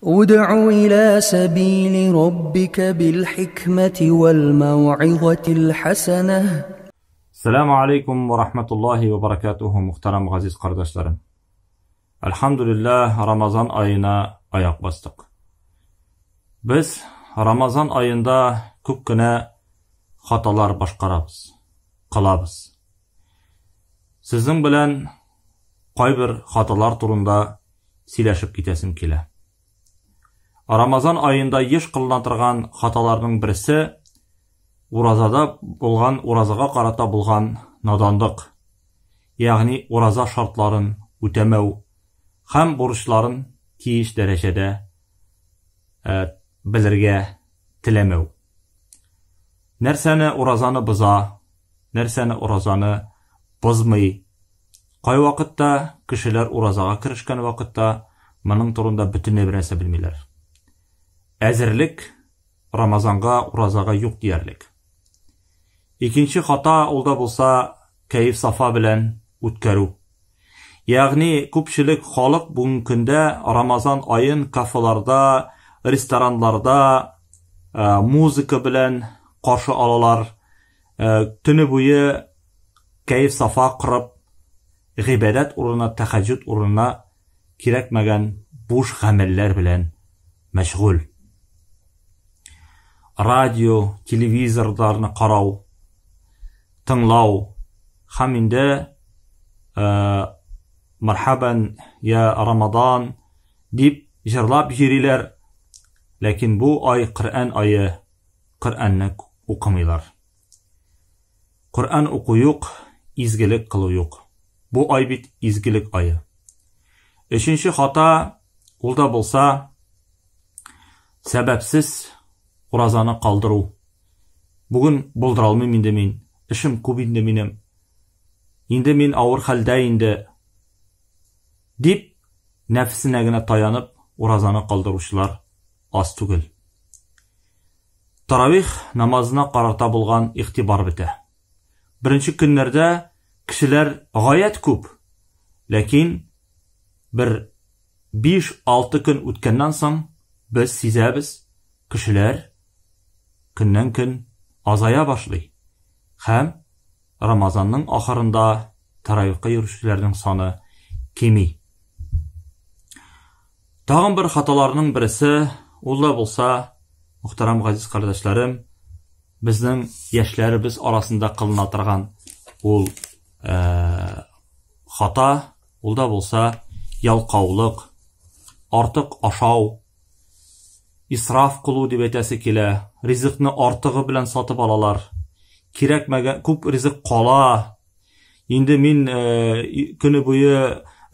ادع إلى سبيل ربك بالحكمة والموعظة الحسنة. Selamu aleykum ve rahmetullahi ve berekatuhu muhterem aziz kardeşlerim. Elhamdülillah Ramazan ayına ayak bastık. Biz Ramazan ayında köpkene hatalar başkarabız, kılabız. Sizin bilen kaybir hatalar turunda sileşip gitesim kile. Ramazan ayında yeş kılınatırgan hatalarının birisi urazaga karata bulgan nadandık. Yani uraza şartların ütemev hem borçların tiyiş derecede bilirge tilemev. Nersene urazanı bıza, nersene urazanı bızmay. Kay vakitte kişiler urazaga kirişken vakitte bunun turunda bütün nebirese bilmiler. Əzirlik Ramazanga, urazaga yok diyerlik. İkinci hata olda bulsa keyif safa bilen ütkeru. Yani köpçülük halk bugün günde Ramazan ayın kafelarda, restoranlarda muzika bilen karşı alalar, tünü boyu keyif safa kırıp, ibadet uğruna, teheccüd uğruna kirekmegen boş gameller bilen meşgul. Radyo, televizorlarını qaraw, tınlaw, haminde marhaban ya Ramazan dip jırlap jiriler. Lakin bu ay Kur'an ayı, Kur'an'ı okumuylar. Kur'an okuyuk, izgilik kılıyuk. Bu ay bit izgilik ayı. Üçüncü hata olda bulsa sebepsiz urazanı kaldırу. Bugün bulduralmıyım indi min, işim көп indi minim. Indi min ağır halde indi. Dip nefsine gine tayanıp urazanı kaldıruşlar az tügül. Taravih namazına karata bulgan ihtibar bite. Birinci günlerde kişiler gayet köp. Lakin bir 5-6 gün ötkenden soň biz sizäbiz kişiler günden gün azaya başlay. Hem Ramazanның ahırında taravihga yürüşçülerдің sаны kemi. Tağın bir hatalarının birisi ola bulsa, muhterem aziz kardeşlerim, bizning yaşlarımız arasında kılınatırgan ol hata olda bulsa yalqavlık, artık aşav, israf kılu deb aytasi kile, rizikni ortig'i bilan sotib alalar. Kerakmagan ko'p rizik qala. Endi men kuni bo'yi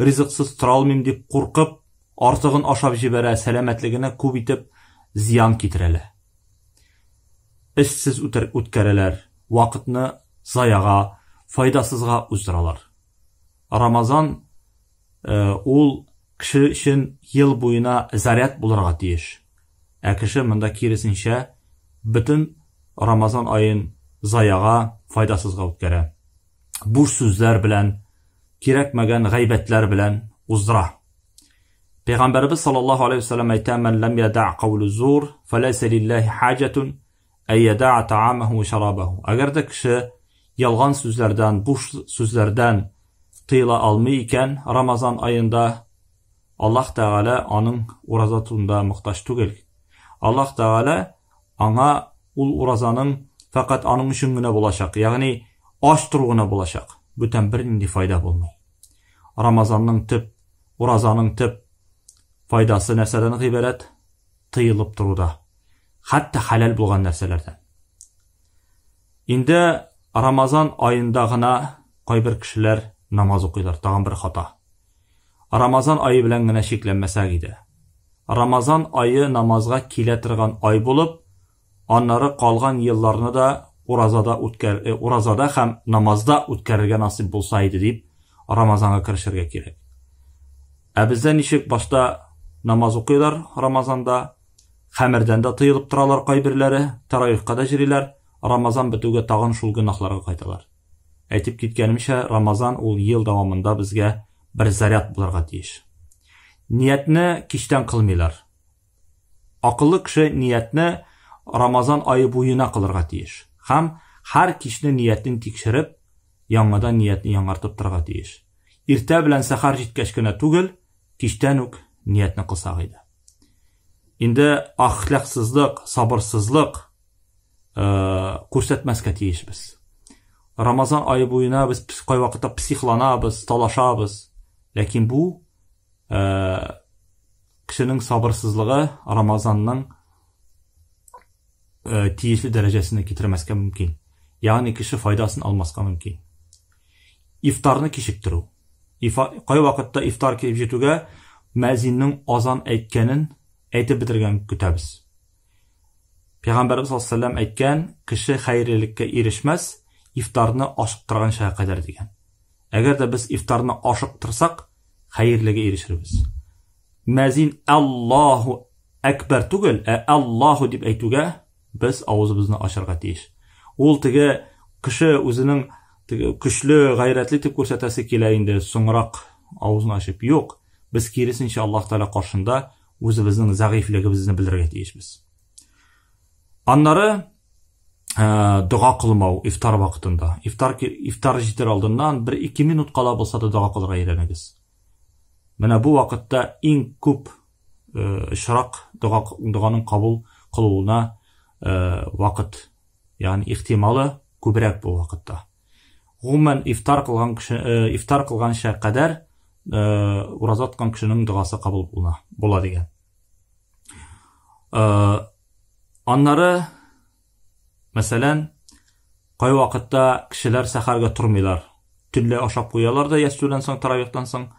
riziksiz tura olmayman deb qo'rqib, ortig'in oshab jibara, salomatligini ko'paytib ziyon keltiradi. Ishsiz o'tkaralar, vaqtni zayaga, foydasizga uzdiralar. Ramazan ol kishi uchun yil bo'yina zaryat bo'larga tegish. Kishi munda kirisincha bütün Ramazan ayın zayaga, faydasızga o'tkara. Boş sözler bilen, kerakmagan g'aybetler bilen uzdira. Peygamberimiz sallallahu aleyhi ve sellem ayta: "Men lem yada' qawlu zur, falaysa lillahi hacetun ay yada'a ta'amahu ve şarabahu." Agar da kishi yalgan sözlerden, boş sözlerden tıyla almay iken Ramazan ayında Allah Teala onun urazatında muhtaç tugel. Allah Teala ana ul urazanın fakat anın üçün güne bulaşaq. Yani aç turğuna bulaşaq. Bütün bir nindi fayda bulmay. Ramazanның tip, urazanın tip faydası nəsədən ibaret? Tıyılıp turuda. Hatta halal bulgan nəsələrdən. İndi Ramazan ayındağına qaybir kişiler namaz okuylar. Tağın bir hata. Ramazan ayı bilen gine şeklenməsək idi. Ramazan ayı namazga kiletirgan ay bulup, onları kalgan yıllarını da urazada hem namazda ütkerirge nasip bulsaydı deyip Ramazan'a kirişirge gerek. Bizden nişik başta namaz okuylar Ramazanda, xəmirdən də tıyılıp turalar qaybirləri, taravihqa da jiriler, Ramazan bütüge tağın şul günahlarga qaytalar. Aytib ketkenimşe Ramazan ol yıl davamında bizge bir zaryat bularga tegish. Niyetni kişten kılmıylar. Акыллы кеше ниятне Рамазан айы буена кылырга тиеш. Һәм һәр кичне ниятен тикшереп, яңадан ниятне яңартып торырга тиеш. Иртә белән сәхәр җиткәч кенә түгел, кичтән үк ниятне кылсак иде. Инде ахлаксызлык, сабырсызлык күрсәтмәскә тиешбез. Рамазан айы буена без кай вакытта психланабыз, талашабыз. Ләкин бу кешенең сабырсызлыгы Рамазанның тиешле дәрәҗәсенә китермәскә мөмкин. Ягъни кеше файдасын алмаска мөмкин. Ифтарны кичектерү. Кай вакытта ифтар килеп җитүгә мәзиннең азан әйткәнен әйтеп бетергән көтәбез. Пәйгамбәрбез саллаллаһу алейһи ва саллям әйткән, кеше хәйрлеккә ирешмәс, ифтарны ашыктырганча кадәр дигән. Әгәр дә без ифтарны ашыктырсак, хәйрлегә ирешербез. Мәзин Аллаһу әкбәр түгел, Аллаһу дип әйтүгә без авызыбызны ачарга тиеш. Ул теге кеше үзенең көчле, гайрәтле дип күрсәтәсе килә инде, соңрак авызын ачып. Юк, без киресенчә Аллаһ Тәгалә каршында үзебезнең зәгыйфлегебезне белдерергә тиешбез. Аннары дуга кылмау ифтар вакытында. Ифтар җитер алдыннан 1-2 минут кала булса да дуга кылырга өйрәнегез. Менә бу вакытта иң күп ишрак дуганың кабул кылуына вакыт, ягъни ихтималы күбрәк бу вакытта. Гомумән ифтар кылганча кадәр ураза тоткан кешенең дугасы кабул була дигән. Аннары мәсәлән, кай вакытта кешеләр сәхәргә тормыйлар. Төнлә ашап куялар да ястүдән соң, таравихтан соң,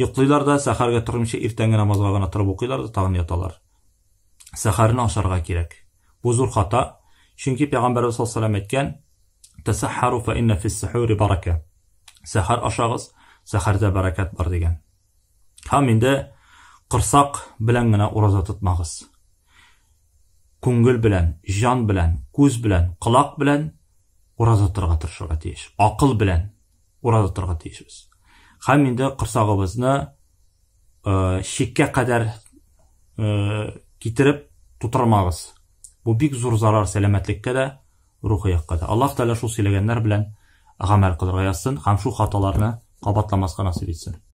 йоклыйлар да сәхәргә тормыйча иртәнге намазга гына торып укыйлар да тагын яталар. Сәхәрне ашарга кирәк. Бу зур хата. Чөнки Пәйгамбәрбез саллаллаһу алейһи ва саллям әйткән: "Тасаххару фа инна фис-сухури барака." Сәхәр ашагыз, сәхәрдә бәрәкәт бар дигән. Һәм инде кырсак белән генә ураза тотмагыз. Күңел белән, жан белән, күз белән, кулак белән ураза торырга тырышырга тиеш. Акыл белән ураза торырга тиешбез. Һәм инде кырсагыбызны шиккә кадәр китереп тутырмагыз. Бу бик зур зарар сәламәтлеккә дә, рухиякка да. Аллаһ Тәгалә шул сөйләгәннәр белән гамәл кылырга язсын һәм шул хаталарны кабатламаска насыйп итсен.